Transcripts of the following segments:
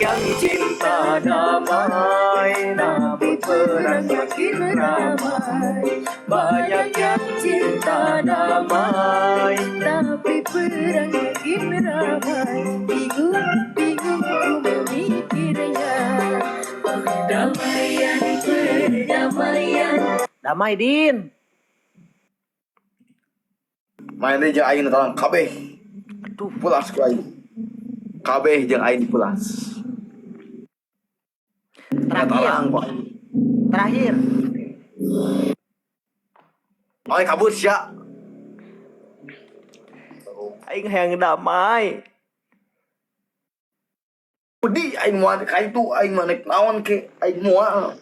yang cinta damai, namun perang makin ramai. Banyak yang cinta damai, tapi perang makin ramai. Bingung, bingung ku memikirnya. Perdamaian, perdamaian. Damai, Din. Main deh jeung aing tolong kabeh. Aduh, pulas ku aing. Kabeh jeung aing pulas. Terakhir. Oi kabur sia. Aing hayang damai. Pedi aing moal ka itu aing mah nek naon ke aing moal.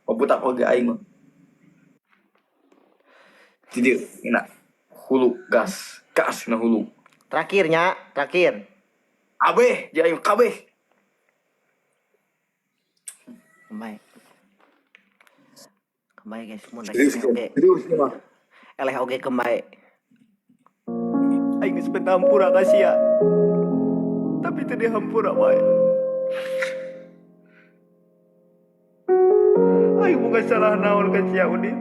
Pabutak oge aing mah. Jadi ina hulu gas na hulu. Terakhir. Kabeh jeung aing kabeh. Kembali guys, mun Serius mah. eleh oge kembali. Aing geus hampura ka sia. Tapi teu dihampura wae. Aing bukan salah naon ka sia Udin.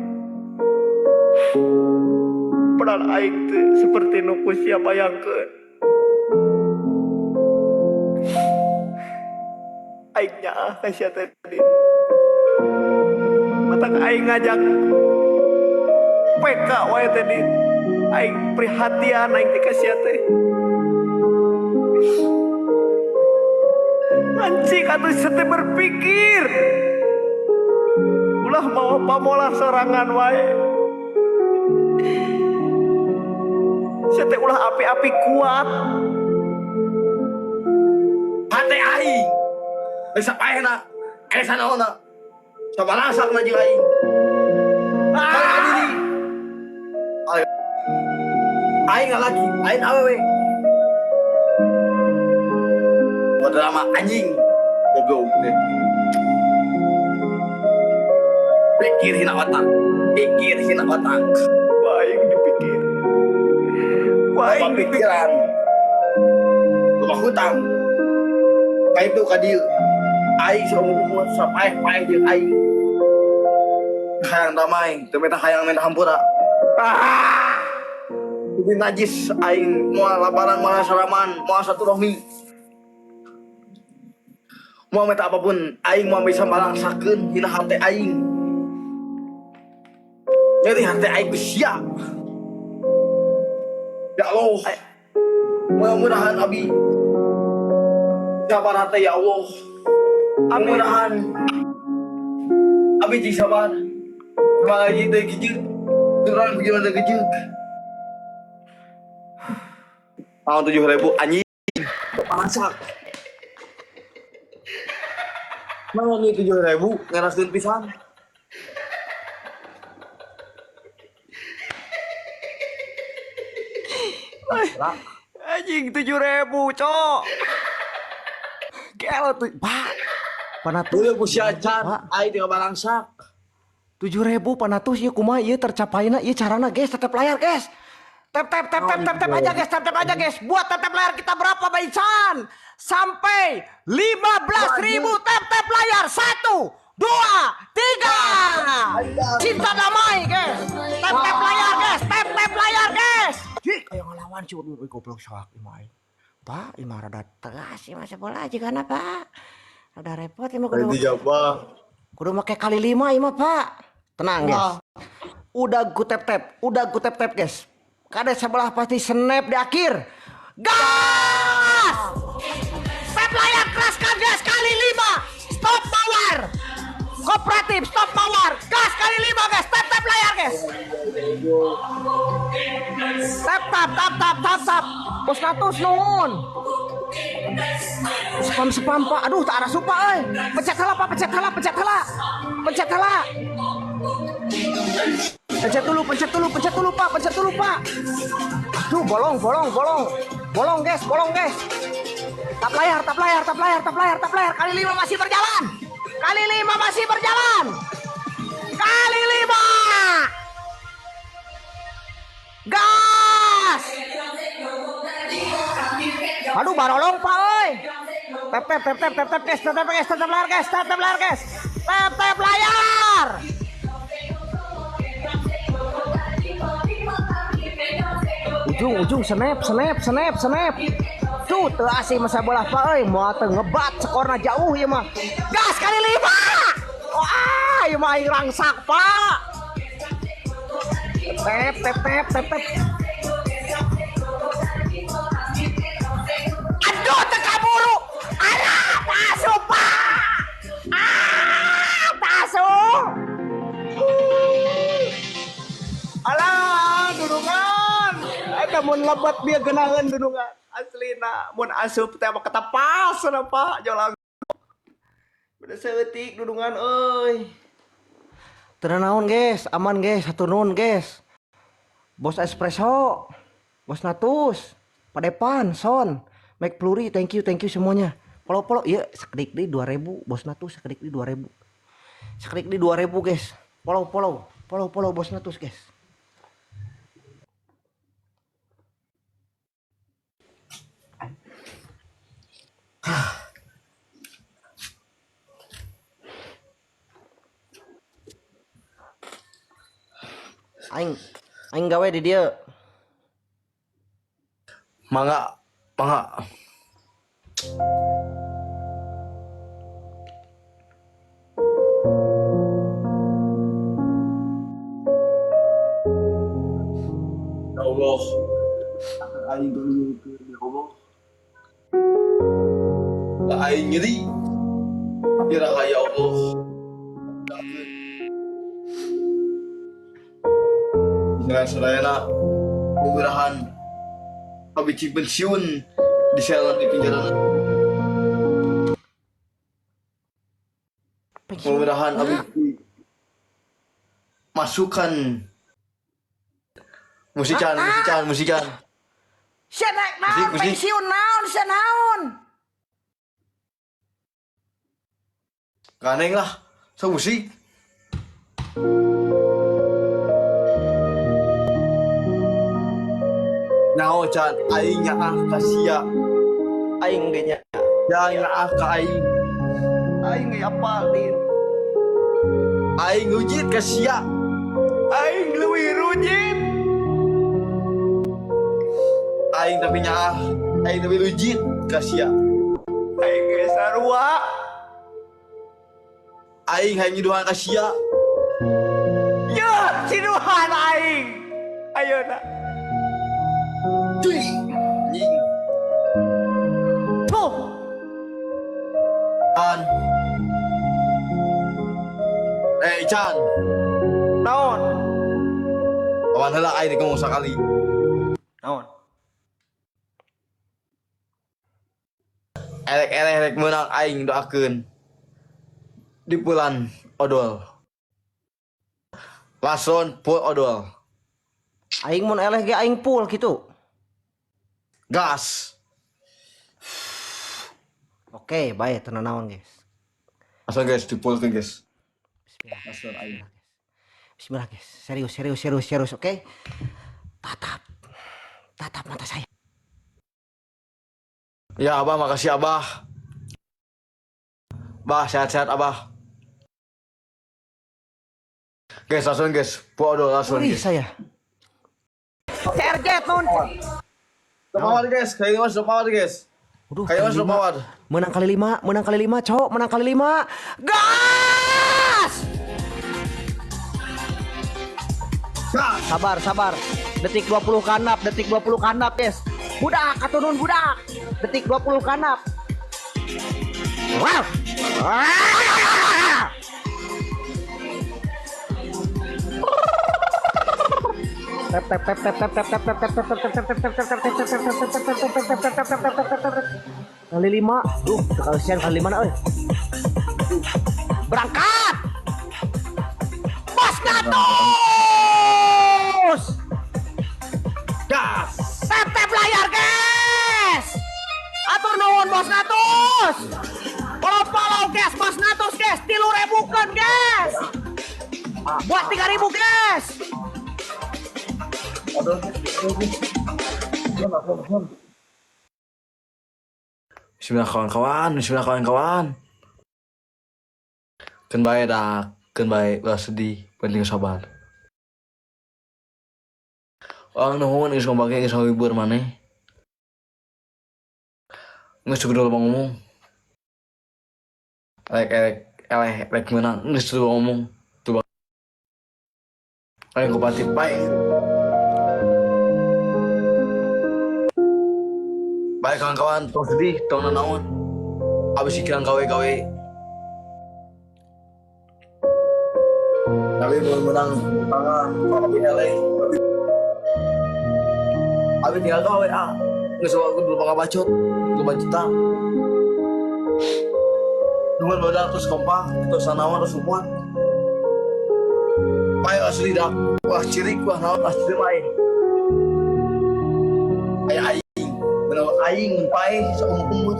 Padahal aing teu seperti nu ku sia bayangkeun. Aing nyaah ka sia tadi. Matak aing ngajak PK wae tadi. Aing prihatian aing teh ka sia teh. Anjing atuh teh berpikir. Ulah mau pamolah sorangan wae. Sia teh ulah api-api kuat. Hate aing. Geus sapaehna. Aya sanaona. Sabarasak na jeung aing. Aing lagi, aing awewe. Buat drama anjing. Goblok deh. Pikir hina otak. Baik dipikir. Apa pikiran? Rumah hutang. Kayak itu ka dieu. Aing sama sapaeh-paeh jeung aing. Hayang damai, teu meta hayang minta hampura. Ini najis aing moal labaran moal salaman, moal silaturahmi. Moal meta apapun aing moal bisa malangsakeun hina hate aing. Jadi hate aing sia. Ya Allah. Mudah-mudahan abi sabar hati ya Allah. Mudah-mudahan abi jeung sabar. Malah ieu teh gijeuk. Turang pikiran teh gijeuk. Tahun 7.000 anjing. Pasak. Mana nih 7.000 ngeraskeun pisan. Anjing 7.000 cok. Kelo tuh Pak. Panatus Dulu ku sia can aing teh balangsak. 7.000 panatus ieu kumaha ieu tercapaina ieu carana guys tetep layar guys. Tap aja guys. Buat tap layar kita berapa Baisan? Sampai 15.000 tap layar. 1, 2, 3. Cinta damai guys. Tap layar guys. Tap layar guys. Kayak ngelawan cuy. Goblok sok imai. Pak, imah rada tegas sih masa bola aja kan Pak. Rada repot imah kudu. Kudu make kali 5 imah Pak. Tenang guys. Udah gue tap guys. Kada sebelah pasti snap di akhir. Gas! Tap layar keraskan guys kali 5. Stop power. Kooperatif stop power. Gas kali 5 guys. Tap layar guys. Tap. Bos natus nuhun. Spam Pak. Aduh tak ada supa euy. Pencet heula Pak, pencet heula. Pencet dulu Pak. Aduh bolong guys. Tap layar. Kali 5 masih berjalan. Kali 5. Gas. Aduh barolong Pak euy. Tap tap tap tap tap tap guys, tap tap guys, tap tap layar guys, tap tap layar guys. Tap tap layar. Ujung snap. Tuh asih masa bola pa euy, moal teu ngebat skorna jauh ieu mah. Gas kali 5. Wah, ieu mah aing rangsak, Pak. Tep. Aduh, tekaburu. Alah, tasup, Pak. Tasup. Alah, dudungan. Eta mun lebat bieu geunaheun dudungan. Aslina mun asup teh mah ketapas cenah Pak jolang. Beda seutik dudungan euy. Teu naon guys, aman guys, hatur nuhun guys. Bos Espresso, Bos Natus, Padepan, Son, Mike Pluri, thank you semuanya. Polo iya sakedik deui 2000, Bos Natus sakedik deui 2000. Sakedik deui 2000 guys. Polo Bos Natus guys. Aing gawe di dia. Mangga. Ya Allah. Aing dulu ya Allah. Aing ngeri. Ya Allah. Dengan sadayana mudah-mudahan abi cik pensiun di sel di penjara. Mudah-mudahan abi masukkan musikan. Senek naon pensiun naon. Kaneng lah, so musik. Nyaho can aing nyaah ka sia. Aing ge nya. Ya nyaah ka aing. Aing ge apalin. Aing ngujit ka sia. Aing leuwih rujit. Aing tapi nyaah. Aing tapi lujit ka sia. Aing ge sarua. Aing hayang nyiduhan ka sia. Ya, ciduhan aing. Ayeuna. Cuy. Anjing. Tuh. Can. Naon? Awan heula aing ngomong sakali. Naon? Elek menang aing doakeun di bulan odol. Lason full odol. Aing mun eleh ge aing full gitu. Gas. Oke, baik tenan naon guys. Asal guys dipulkeun guys. Asal aing. Bismillah guys. Serius, oke? Tatap mata saya. Ya Abah, makasih Abah. Bah, sehat-sehat Abah. Guys, langsung guys. Podo langsung guys. Saya. Serget nun. Sopawar guys, kayak mas sopawar guys. Waduh, kayak mas sopawar. Menang kali 5, cok. Menang kali 5. Gas! Sabar. Detik 20 kanap, guys. Budak, atunun budak. Detik 20 kanap. Wow. Kali 5. Duh, kasihan kali 5 euy. Berangkat. Bos Natus. Gas. Tep layar, guys. Atur nuhun Bos Natus. Follow guys, Bos Natus guys. 3.000 kan guys. Buat 3.000 guys. Bismillah kawan-kawan, bismillah kawan-kawan. Keun bae dak, keun bae ulah sedih, penting sabar. Orang nuhun geus ngobake geus ngahibur maneh. Geus kudu ngomong. Rek meunang geus kudu ngomong. Coba. Ayo kupati bae. Baik kawan-kawan, tong sedih, tong nanaon. Abis ikiran gawe-gawe. Tapi menang tangan, abi eleh. Abi tinggal gawe Geus aku dulu bacot, dulu bacota. Nuhun badak terus kompak, terus nanaon terus muat. Bae asli dak. Wah cirik wah naon asli bae. Aing, bener aing mun pae saumur-umur.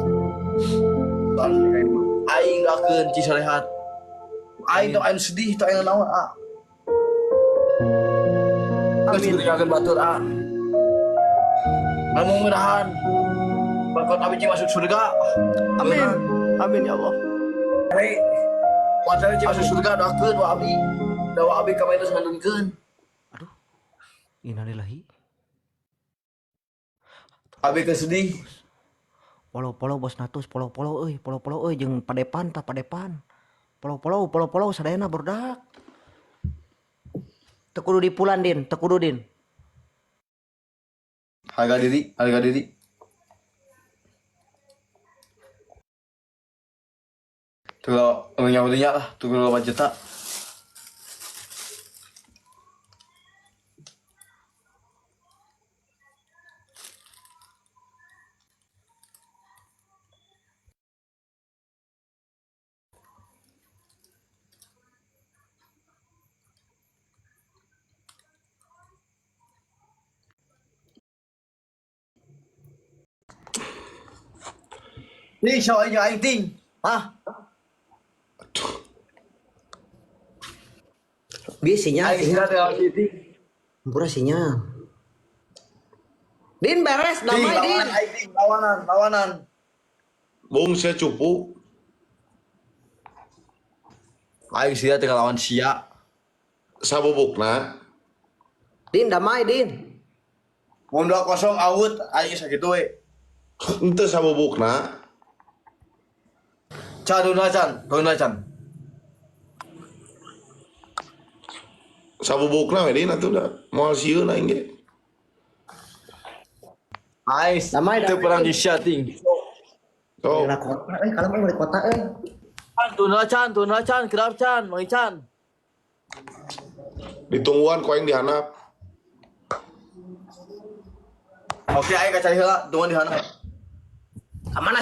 Aing gakeun Cisarehat. Aing teu aing sedih, teu aing naon Amin kakeun batur Namun mudahan berkat abi masuk surga. Amin. Amin ya Allah. Hei, padahal masuk surga doakeun wa abi. Dawa abi ka terus ngandungkeun. Aduh. Innalillahi. Abi kesedih. Polo-polo bos natus, polo-polo euy jeung padepan tah padepan. Polo-polo sadayana bordak. Teu kudu dipulan Din, teu kudu Din. Harga diri. Tuh lo nyawadinya lah, tuh lo juta. Đi sợ giờ anh tin Biasanya Anh ra được gì tin Pura sinyal. Din beres, damai Din. Lawanan. Bung saya cupu. Aing sia tinggal lawan sia. Sabubukna. Din damai Din. Mun 2-0 out, aing sakitu we. Ente sabubukna. Can. Sabubukna we dina tuh dah. Moal sieun aing ge. Aing Damai, teu damai. perang di sia ting. Oh, Nah, kota kalau mau di kota Tuna can, kerap can, Mang Can. ditungguan ku aing dihanap. Oke, aing ka cari heula, tungguan di sana. Mana